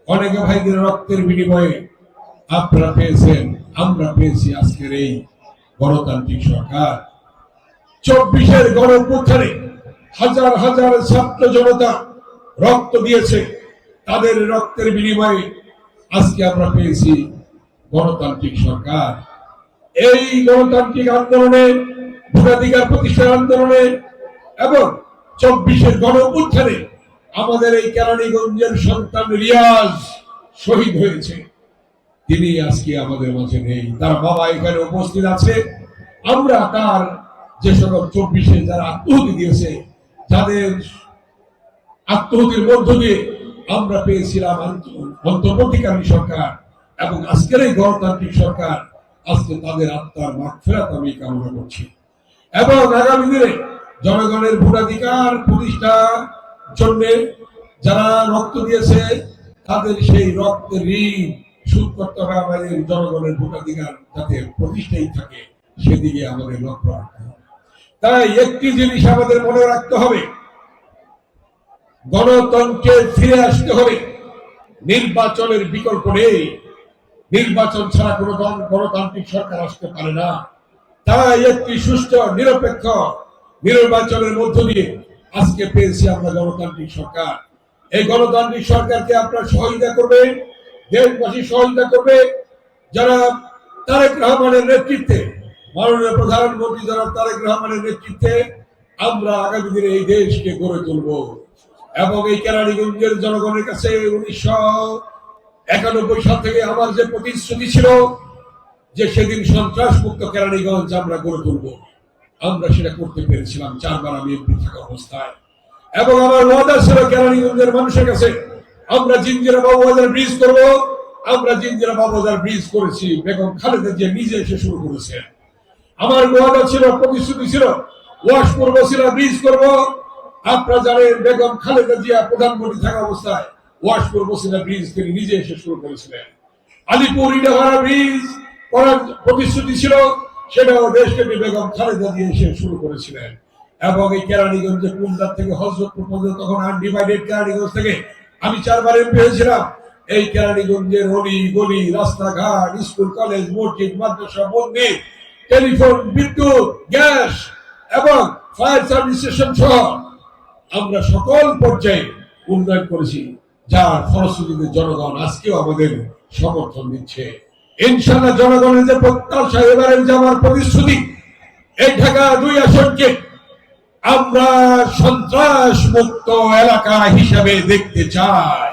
অনেকে ভাইদের রক্তের বিনিময়ে আপনারা পেয়েছেন, আমরা পেয়েছি আজকের এই গণতান্ত্রিক সরকার। 24-এর গণঅভ্যুত্থানে হাজার হাজার ছাত্র জনতা রক্ত দিয়েছে, তাদের রক্তের বিনিময়ে আজকে আমরা পেয়েছি গণতান্ত্রিক সরকার। এই গণতান্ত্রিক আন্দোলনে, ভোটাধিকার প্রতিষ্ঠার আন্দোলনে এবং 24-এর গণঅভ্যুত্থানে আমাদের এই কেরানীগঞ্জের সন্তান রিয়াজ শহীদ হয়েছে। তিনি আজকে আমাদের মাঝে নেই, তার বাবা এখানে উপস্থিত আছে। আমরা তার যে সকল 24-এ যারা আত্মহতি দিয়েছে, যাদের আত্মহতির মধ্য দিয়ে আমরা পেয়েছিলাম অন্তর্বর্তীকালীন সরকার এবং আজকের এই গণতান্ত্রিক সরকার, আজকে তাদের আত্মার মাগফিরাত আমি কামনা করছি। এবং আগামী দিনে জনগণের ভোটাধিকার প্রতিষ্ঠার জন্য যারা রক্ত দিয়েছে, তাদের সেই রক্তের ঋণ শোধ করতে হবে। আমাদের জনগণের ভোটাধিকার যাতে প্রতিষ্ঠাই থাকে, সেদিকে আমাদের লক্ষ্য রাখতে হবে। তাই একটি জিনিস আমাদের মনে রাখতে হবে, গণতন্ত্রে ফিরে আসতে হবে। নির্বাচনের বিকল্প নেই, নির্বাচন ছাড়া কোনো গণতান্ত্রিক সরকার আসতে পারে না। তাই একটি সুষ্ঠু নিরপেক্ষ নির্বাচনের মধ্য দিয়ে আজকে পেয়েছি আমরা গণতান্ত্রিক সরকার। এই গণতান্ত্রিক সরকারকে আপনারা সহযোগিতা করবেন, দেশবাসী সহযোগিতা করবে। যারা তারেক রহমানের নেতৃত্বে, মাননীয় প্রধানমন্ত্রী যারা তারেক রহমানের নেতৃত্বে আমরা আগামী দিনে এই দেশকে গড়ে তুলব। এবং এই কেরানীগঞ্জের জনগণের কাছে 1991 সাল থেকে আমার যে প্রতিশ্রুতি ছিল যে সেদিন সন্ত্রাস মুক্ত কেরানীগঞ্জ আমরা গড়ে তুলব, আমরা সেটা করতে পেরেছিলাম 4 বার আমি এমপি থাকা অবস্থায়। এবং আমার ওয়াদা ছিল কেরানীগঞ্জের মানুষের কাছে, আমরা জিঞ্জিরা বাবুবাজার ব্রিজ করব। আমরা জিঞ্জিরা বাবুবাজার ব্রিজ করেছি, বেগম খালেদা জিয়া নিজে এসে শুরু করেছেন। আমার ওয়াদা ছিল, প্রতিশ্রুতি ছিল, ওয়াশপুর বসিরা ব্রিজ করব। আপনারা জানেন বেগম খালেদা জিয়া প্রধানমন্ত্রী থাকা অবস্থায় ওয়াশপুর বসিরা ব্রিজ তিনি নিজে এসে শুরু করেছিলেন। আলিপুর ইটাভাড়া ব্রিজ করার প্রতিশ্রুতি ছিল, সেটাও দেশব্যাপী বেগম খালেদা জিয়া এসে শুরু করেছিলেন। এবং এই কেরানীগঞ্জে কুন্দার থেকে হযরতপুর পর্যন্ত, তখন আনডিভাইডেড কেরানীগঞ্জ থেকে আমি 4 বার এমপি হয়েছিলাম। এই কেরানীগঞ্জের অলি গলি, রাস্তাঘাট, স্কুল কলেজ, মসজিদ, মাদ্রাসা, মন্দির, টেলিফোন, বিদ্যুৎ, গ্যাস এবং ফায়ার সার্ভিস স্টেশন সহ আমরা সকল পর্যায়ে উন্নয়ন করেছি, যার ফলশ্রুতিতে জনগণ আজকেও আমাদের সমর্থন দিচ্ছে। ইনশাআল্লাহ জনগণের যে প্রত্যাশা, এবারের যে আমার প্রতিশ্রুতি, এই ঢাকা 2 আসনকে আমরা সন্ত্রাস মুক্ত এলাকা হিসাবে দেখতে চাই।